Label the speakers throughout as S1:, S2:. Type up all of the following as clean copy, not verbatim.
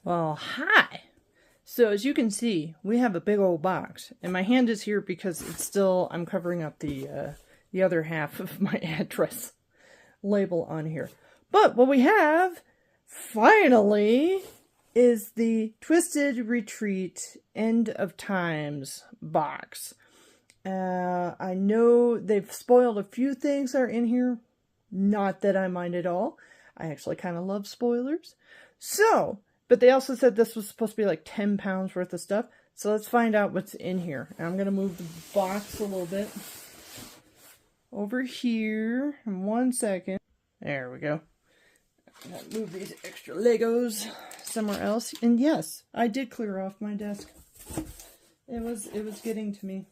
S1: Well, hi. So as you can see, we have a big old box, and my hand is here because it's still, I'm covering up the other half of my address label on here. But what we have, finally, is the Twisted Retreat End of Times box. I know they've spoiled a few things that are in here. Not that I mind at all. I actually kind of love spoilers. So, but they also said this was supposed to be like 10 pounds worth of stuff. So let's find out what's in here. And I'm going to move the box a little bit over here in 1 second. There we go. I'm going to move these extra Legos somewhere else. And yes, I did clear off my desk. It was getting to me.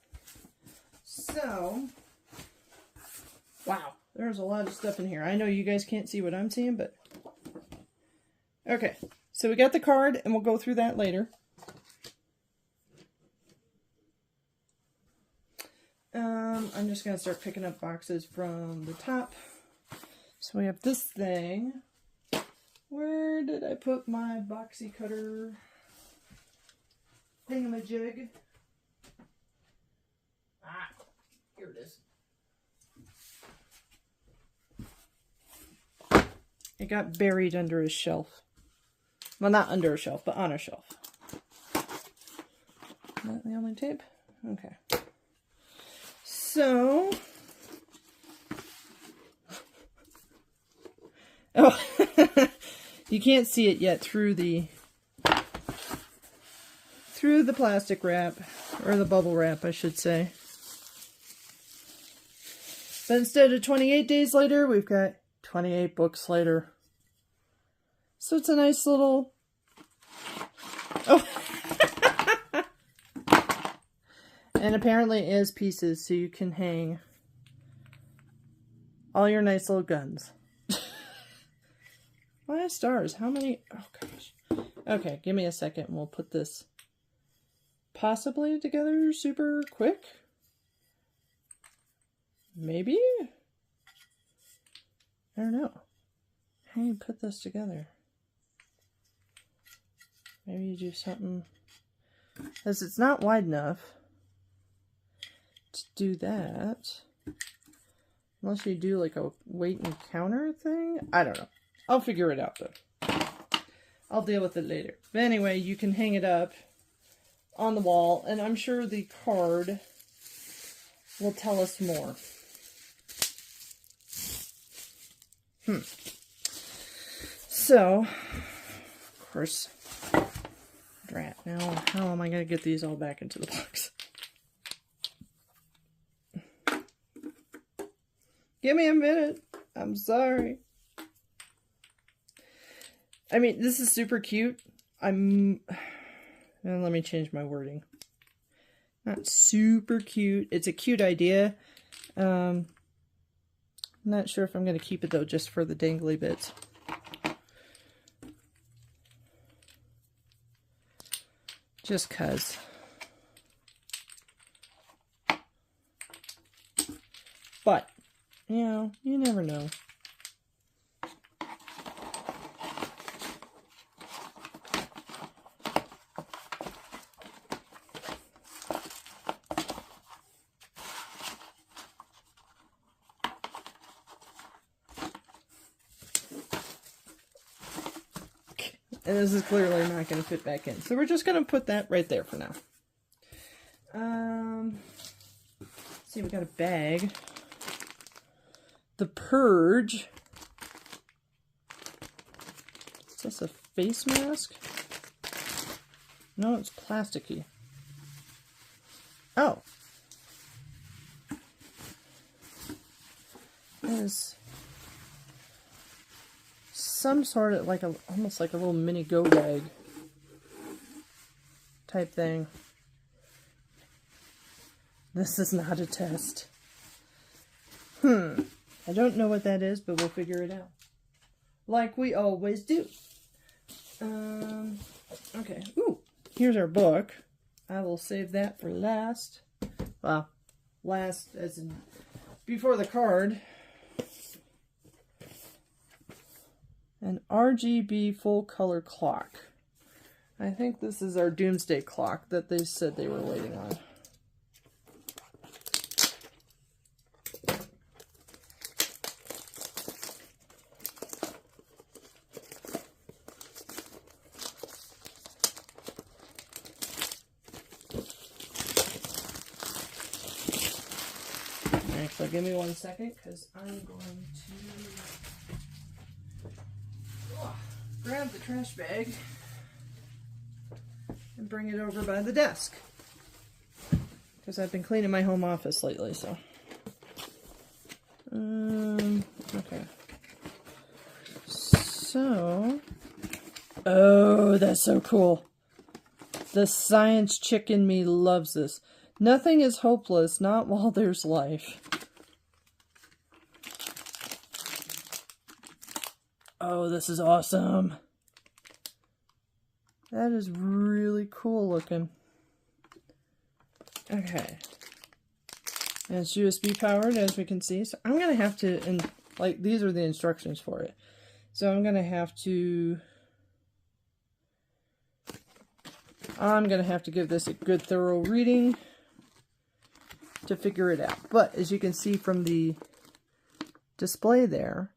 S1: So, wow, there's a lot of stuff in here. I know you guys can't see what I'm seeing, but okay. So we got the card, and we'll go through that later. I'm just going to start picking up boxes from the top. So we have this thing. Where did I put my boxy cutter thingamajig? Ah, here it is. It got buried under a shelf. Well, not under a shelf, but on a shelf. Is that the only tape? Okay. So, oh, you can't see it yet through the plastic wrap, or the bubble wrap, I should say. But instead of 28 days later, we've got 28 books later. So it's a nice little, oh, and apparently it has pieces so you can hang all your nice little guns. 5 stars, how many, oh gosh. Okay, give me a second and we'll put this possibly together super quick. Maybe? I don't know. How do you put this together? Maybe you do something, because it's not wide enough to do that. Unless you do like a weight and counter thing. I don't know. I'll figure it out though. I'll deal with it later. But anyway, you can hang it up on the wall, and I'm sure the card will tell us more. So, of course, drat. Now, how am I going to get these all back into the box? Give me a minute. I'm sorry. I mean, this is super cute. And let me change my wording. Not super cute. It's a cute idea. I'm not sure if I'm going to keep it, though, just for the dangly bits. Just 'cause. But, you know, you never know. And this is clearly not going to fit back in. So we're just going to put that right there for now. Let's see, we got a bag. The Purge. Is this a face mask? No, it's plasticky. Oh. It is some sort of like almost like a little mini go bag type thing. This is not a test. I don't know what that is, but we'll figure it out. Like we always do. Okay. Ooh, here's our book. I will save that for last. Well, last as in before the card. An RGB full color clock. I think this is our doomsday clock that they said they were waiting on. Alright, so give me 1 second because I'm going to grab the trash bag and bring it over by the desk. Because I've been cleaning my home office lately, so. Okay. So. Oh, that's so cool. The science chick in me loves this. Nothing is hopeless, not while there's life. Oh, this is awesome. That is really cool looking. Okay. And it's USB powered, as we can see. So I'm going to have to, and like, these are the instructions for it. So I'm going to give this a good thorough reading to figure it out. But as you can see from the display there,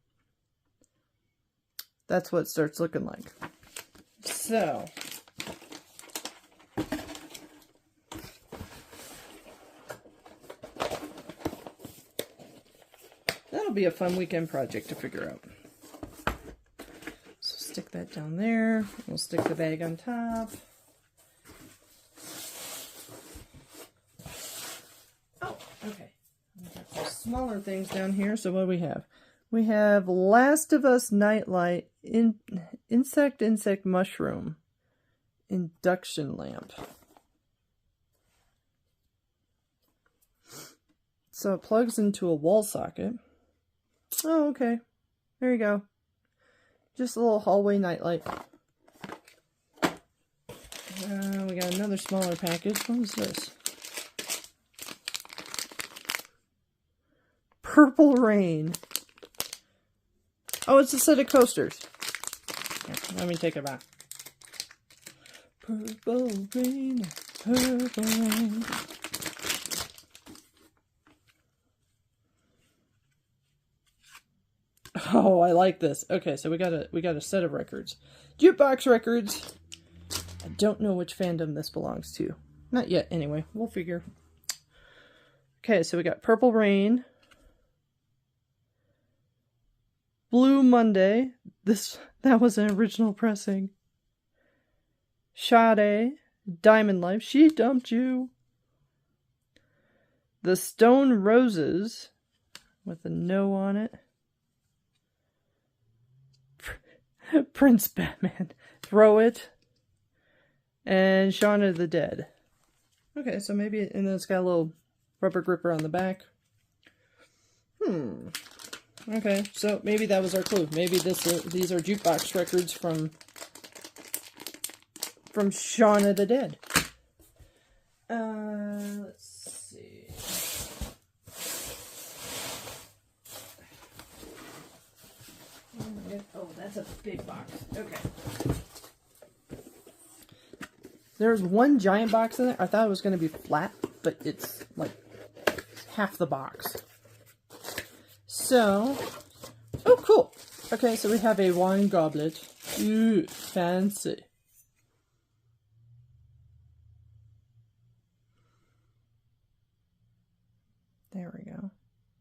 S1: that's what it starts looking like. So, that'll be a fun weekend project to figure out. So stick that down there. We'll stick the bag on top. Oh, okay. We've got some smaller things down here. So what do we have? We have Last of Us Nightlight Insect Mushroom Induction Lamp. So it plugs into a wall socket. Oh, okay. There you go. Just a little hallway nightlight. We got another smaller package. What is this? Purple Rain. Oh, it's a set of coasters. Here, let me take it back. Purple rain, purple rain. Oh, I like this. Okay, so we got a set of records. Jukebox records. I don't know which fandom this belongs to. Not yet, anyway. We'll figure. Okay, so we got Purple Rain. Blue Monday. That was an original pressing. Sade. Diamond Life. She Dumped You. The Stone Roses. With a no on it. Prince Batman. Throw It. And Shaun of the Dead. Okay, so maybe, and then it's got a little rubber gripper on the back. Okay, so maybe that was our clue. Maybe these are jukebox records from Shaun of the Dead. Let's see. Oh, that's a big box. Okay. There's one giant box in there. I thought it was going to be flat, but it's like half the box. So, oh, cool. Okay, so we have a wine goblet. Ooh, fancy. There we go.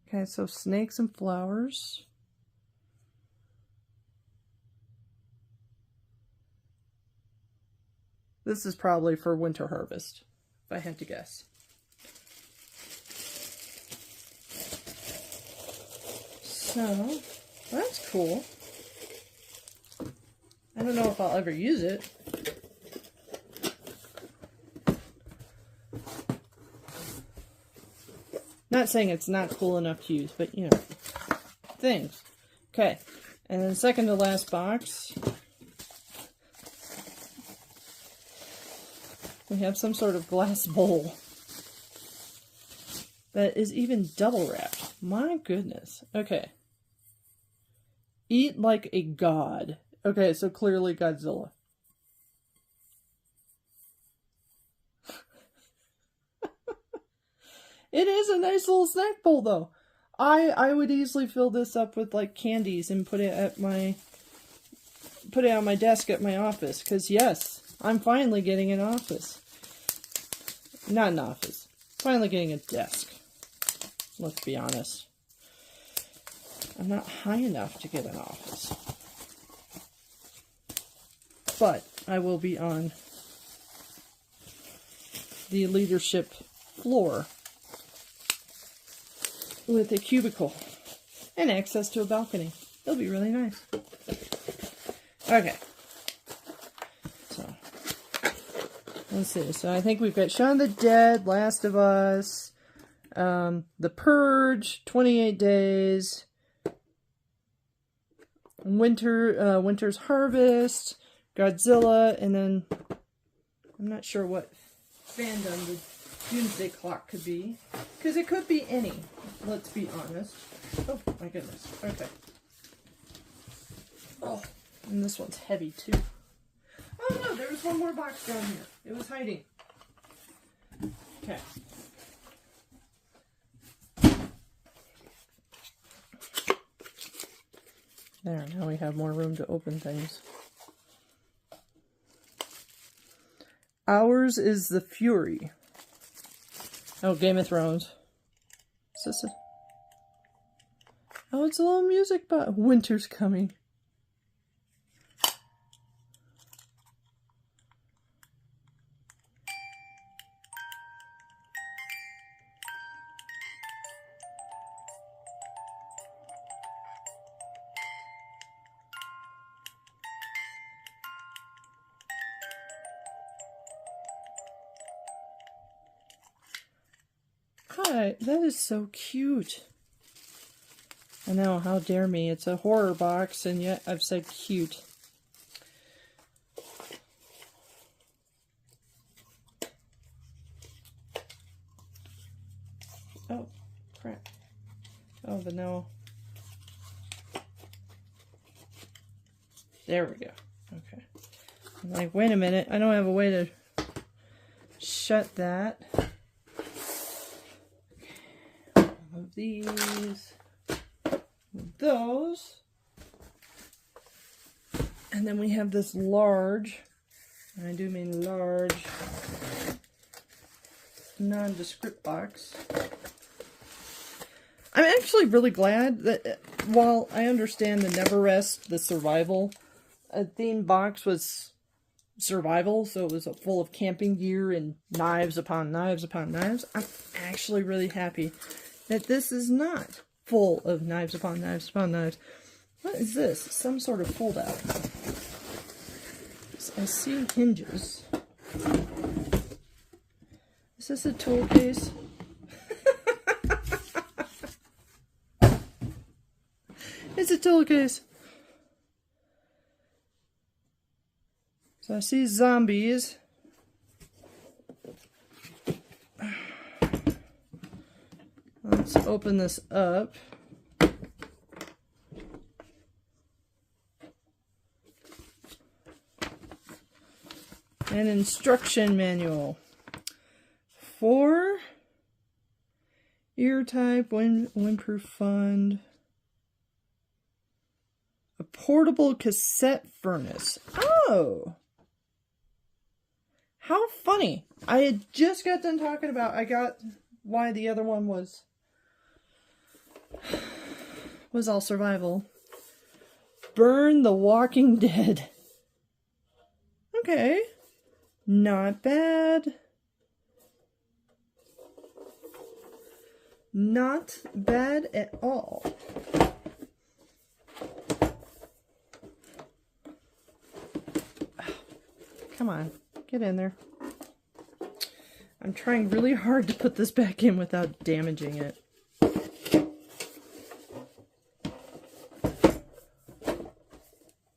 S1: Okay, so snakes and flowers. This is probably for winter harvest, if I had to guess. So, that's cool. I don't know if I'll ever use it. Not saying it's not cool enough to use, but, you know, things. Okay, and then second to last box, we have some sort of glass bowl that is even double wrapped. My goodness. Okay. Eat like a god. Okay, so clearly Godzilla. It is a nice little snack bowl, though. I would easily fill this up with like candies and put it on my desk at my office. Because yes, I'm finally getting an office. Not an office. Finally getting a desk. Let's be honest. I'm not high enough to get an office. But I will be on the leadership floor with a cubicle and access to a balcony. It'll be really nice. Okay. So, let's see. So I think we've got Shaun of the Dead, Last of Us, The Purge, 28 Days, Winter's Harvest, Godzilla, and then I'm not sure what fandom the Doomsday Clock could be. Because it could be any, let's be honest. Oh my goodness. Okay. Oh, and this one's heavy too. Oh no, there was one more box down here. It was hiding. Okay. There, now we have more room to open things. Ours is the Fury. Oh, Game of Thrones. Is this a... Oh, it's a little music box. Winter's coming. Hi, that is so cute. I know, how dare me. It's a horror box, and yet I've said cute. Oh, crap. Oh, but no. There we go. Okay. I'm like, wait a minute. I don't have a way to shut that. Move these. Move those. And then we have this large, and I do mean large, nondescript box. I'm actually really glad that while I understand the Never Rest, the survival theme box was survival, so it was full of camping gear and knives upon knives upon knives, I'm actually really happy that this is not full of knives upon knives upon knives. What is this? Some sort of fold out. I see hinges. Is this a tool case? It's a tool case. So I see zombies. Let's open this up. An instruction manual for ear type, windproof fund, a portable cassette furnace. Oh, how funny. I had just got done talking about why the other one was all survival. Burn the Walking Dead. Okay. Not bad. Not bad at all. Come on, get in there. I'm trying really hard to put this back in without damaging it.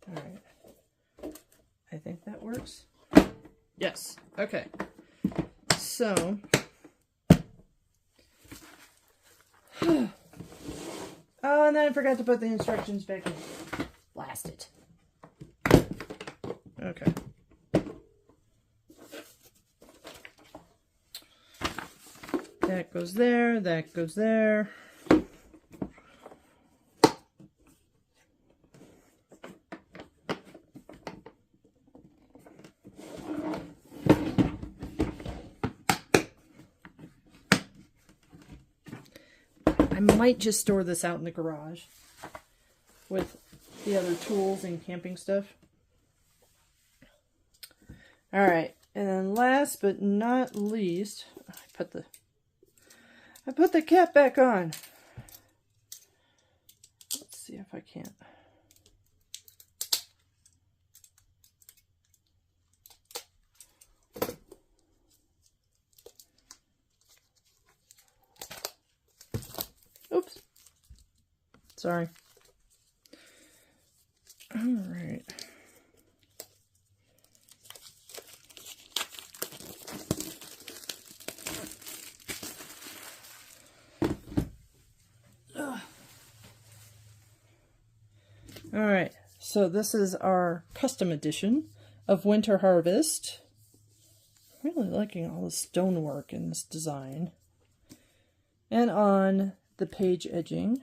S1: Alright. I think that works. Yes. Okay. So. Oh, and then I forgot to put the instructions back in. Blast it. Okay. That goes there, that goes there. I might just store this out in the garage with the other tools and camping stuff. All right, and then last but not least, I put the cap back on. Let's see if I can't. Oops. Sorry. All right. All right, so this is our custom edition of Winter Harvest. I'm really liking all the stonework in this design. And on the page edging,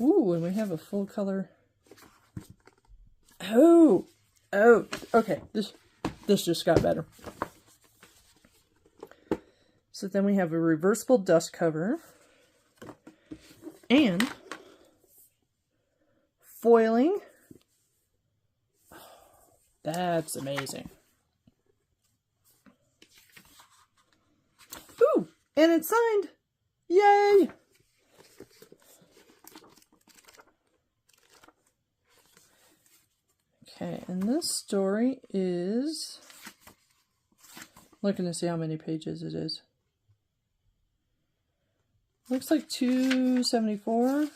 S1: ooh, and we have a full color. Oh, okay, this just got better. So then we have a reversible dust cover and foiling. Oh, that's amazing. Ooh, and it's signed. Yay! Okay, and this story is, looking to see how many pages it is. Looks like 274.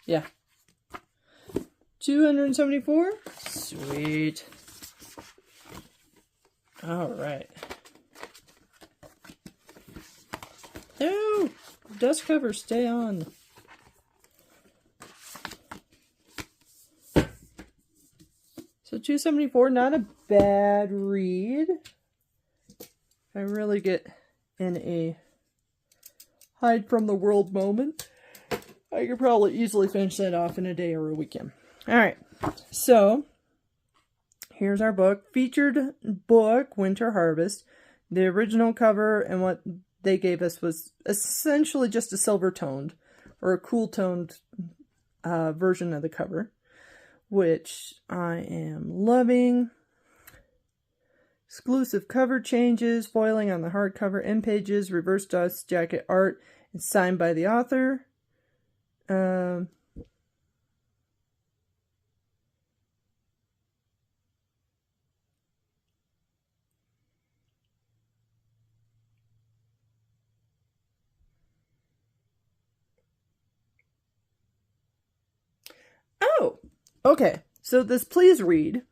S1: Yeah. 274? Sweet. All right. No! Dust cover, stay on. So 274, not a bad read. If I really get in a hide from the world moment, I could probably easily finish that off in a day or a weekend. All right, so here's our book. Featured book, Winter Harvest. The original cover and what they gave us was essentially just a silver toned or a cool toned version of the cover, which I am loving. Exclusive cover changes, foiling on the hardcover, end pages, reverse dust jacket art, and signed by the author. Oh, okay. So this please read,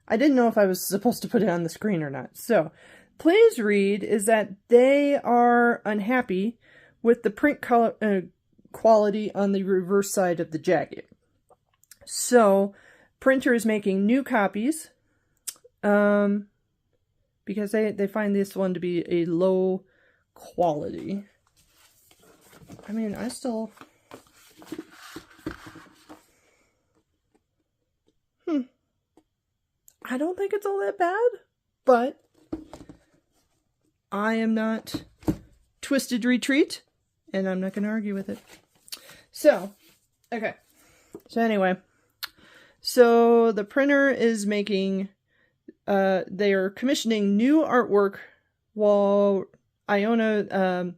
S1: I didn't know if I was supposed to put it on the screen or not. So please read is that they are unhappy with the print color, quality on the reverse side of the jacket. So printer is making new copies because they find this one to be a low quality. I mean, I still... I don't think it's all that bad, but I am not Twisted Retreat, and I'm not going to argue with it. So, okay. So anyway, so the printer is making, they are commissioning new artwork while Leona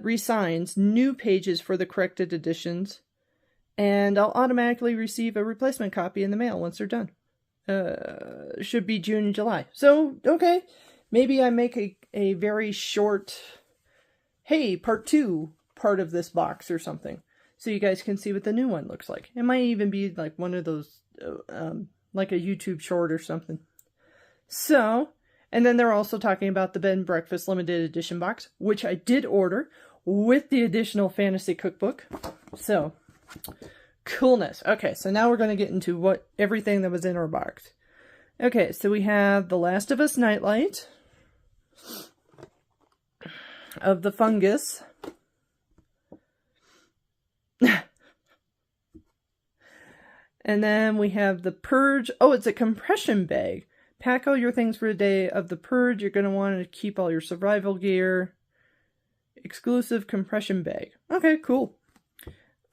S1: re-signs new pages for the corrected editions. And I'll automatically receive a replacement copy in the mail once they're done. Should be June and July. So, okay. Maybe I make a very short, hey, part 2 part of this box or something. So you guys can see what the new one looks like. It might even be like one of those, like a YouTube short or something. So, and then they're also talking about the Bed and Breakfast limited edition box, which I did order with the additional fantasy cookbook. So... coolness. Okay, so now we're going to get into everything that was in our box. Okay, so we have The Last of Us Nightlight. of the fungus. And then we have the purge. Oh, it's a compression bag. Pack all your things for the day of the purge. You're going to want to keep all your survival gear. Exclusive compression bag. Okay, cool.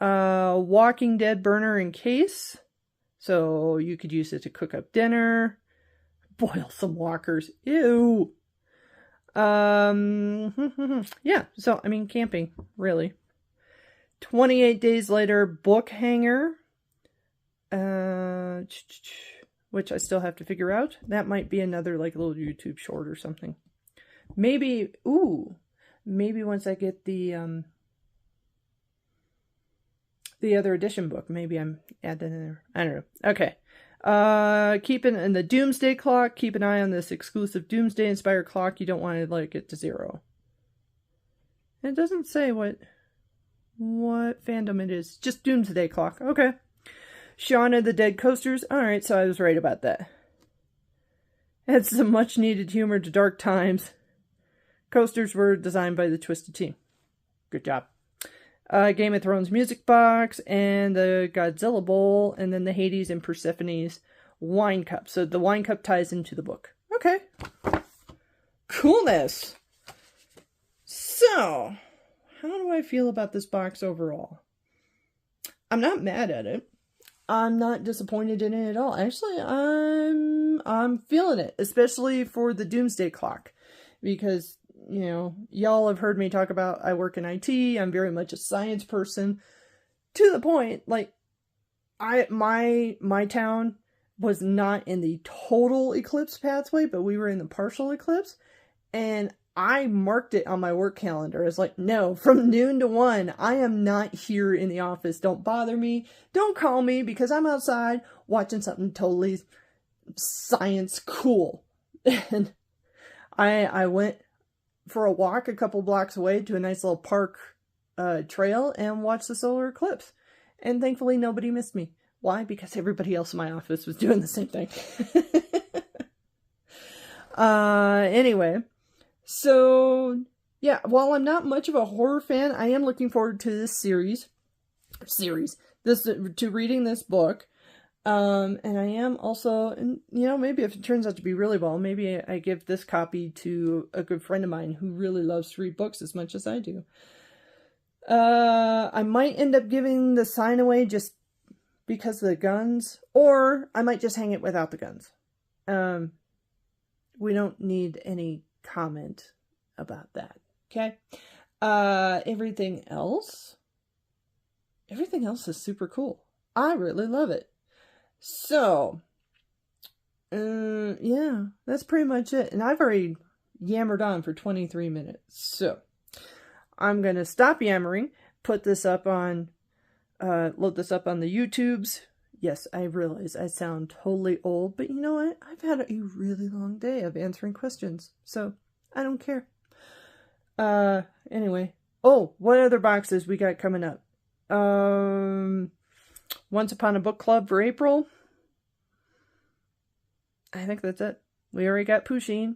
S1: Walking Dead burner and case. So you could use it to cook up dinner. Boil some walkers. Ew. Yeah, so, I mean, camping, really. 28 days later, book hanger. Which I still have to figure out. That might be another, like, little YouTube short or something. Maybe, maybe once I get the other edition book, maybe I'm adding in there. I don't know. Okay. Keeping in the Doomsday Clock. Keep an eye on this exclusive Doomsday Inspired clock. You don't want to like it to 0. It doesn't say what fandom it is. Just Doomsday Clock. Okay. Shaun of the Dead coasters. Alright, so I was right about that. Adds some much needed humor to dark times. Coasters were designed by the Twisted team. Good job. Game of Thrones music box, and the Godzilla bowl, and then the Hades and Persephone's wine cup. So the wine cup ties into the book. Okay. Coolness. So, how do I feel about this box overall? I'm not mad at it. I'm not disappointed in it at all. Actually, I'm feeling it, especially for the Doomsday Clock, because, you know, y'all have heard me talk about I work in IT. I'm very much a science person, to the point, like, my town was not in the total eclipse pathway, but we were in the partial eclipse, and I marked it on my work calendar as like, no, from noon to 1, I am not here in the office. Don't bother me. Don't call me, because I'm outside watching something totally science cool. And I went for a walk a couple blocks away to a nice little park trail and watched the solar eclipse. And thankfully nobody missed me. Why? Because everybody else in my office was doing the same thing. Anyway. So, yeah, while I'm not much of a horror fan, I am looking forward to this to reading this book. And I am also, and you know, maybe if it turns out to be really well, maybe I give this copy to a good friend of mine who really loves to read books as much as I do. I might end up giving the sign away just because of the guns, or I might just hang it without the guns. We don't need any comment about that. Okay. Everything else is super cool. I really love it. So, yeah, that's pretty much it. And I've already yammered on for 23 minutes. So, I'm going to stop yammering, put this up on, load this up on the YouTubes. Yes, I realize I sound totally old, but you know what? I've had a really long day of answering questions, so I don't care. Anyway. Oh, what other boxes we got coming up? Once Upon a Book Club for April. I think that's it. We already got Pusheen.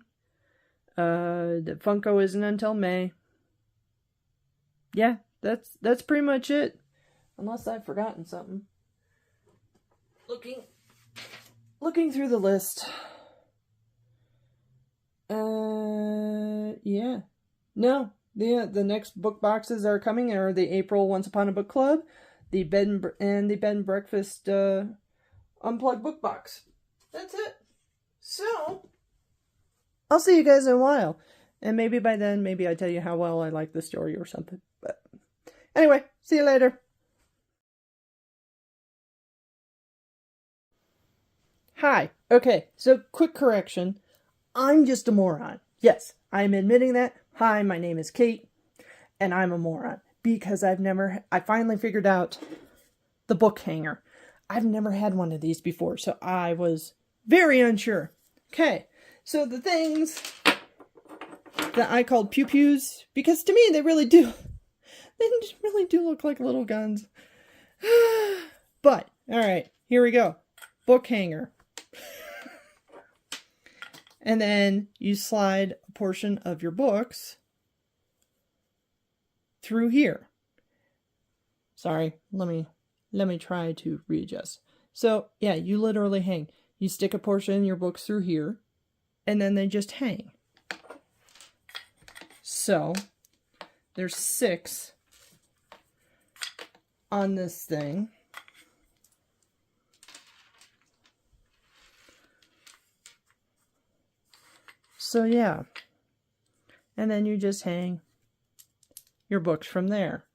S1: The Funko isn't until May. Yeah, that's pretty much it. Unless I've forgotten something. Looking through the list. Yeah. No, the next book boxes are coming are the April Once Upon a Book Club, the Bed and Breakfast Unplugged book box. That's it. So, I'll see you guys in a while. And maybe by then, maybe I tell you how well I like the story or something. But anyway, see you later. Hi. Okay, so quick correction. I'm just a moron. Yes, I'm admitting that. Hi, my name is Kate, and I'm a moron. Because I finally figured out the book hanger. I've never had one of these before, so I was very unsure. Okay, so the things that I called pew-pews, because to me they really do look like little guns. But, alright, here we go. Book hanger. And then you slide a portion of your books through here. Sorry, let me try to readjust. So, yeah, you literally hang. You stick a portion of your books through here, and then they just hang. So, there's 6 on this thing. So, yeah. And then you just hang your books from there.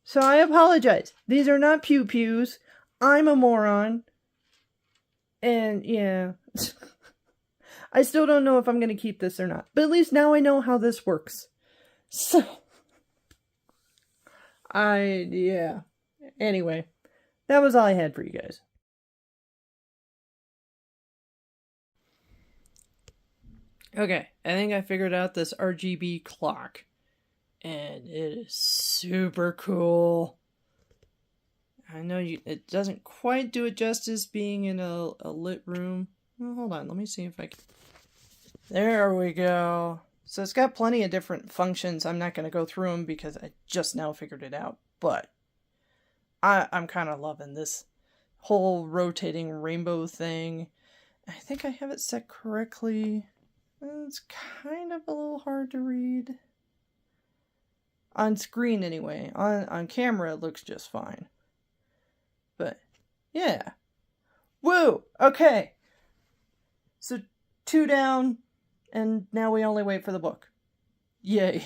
S1: So I apologize. These are not pew-pews. I'm a moron. And yeah. I still don't know if I'm going to keep this or not. But at least now I know how this works. So. Yeah. Anyway. That was all I had for you guys. Okay. I think I figured out this RGB clock. And it is super cool. I know it doesn't quite do it justice being in a lit room. Oh, hold on, let me see if I can. There we go. So it's got plenty of different functions. I'm not going to go through them because I just now figured it out. But I'm kind of loving this whole rotating rainbow thing. I think I have it set correctly. It's kind of a little hard to read. On screen, anyway. On camera, it looks just fine. But, yeah. Woo! Okay. So, 2 down, and now we only wait for the book. Yay.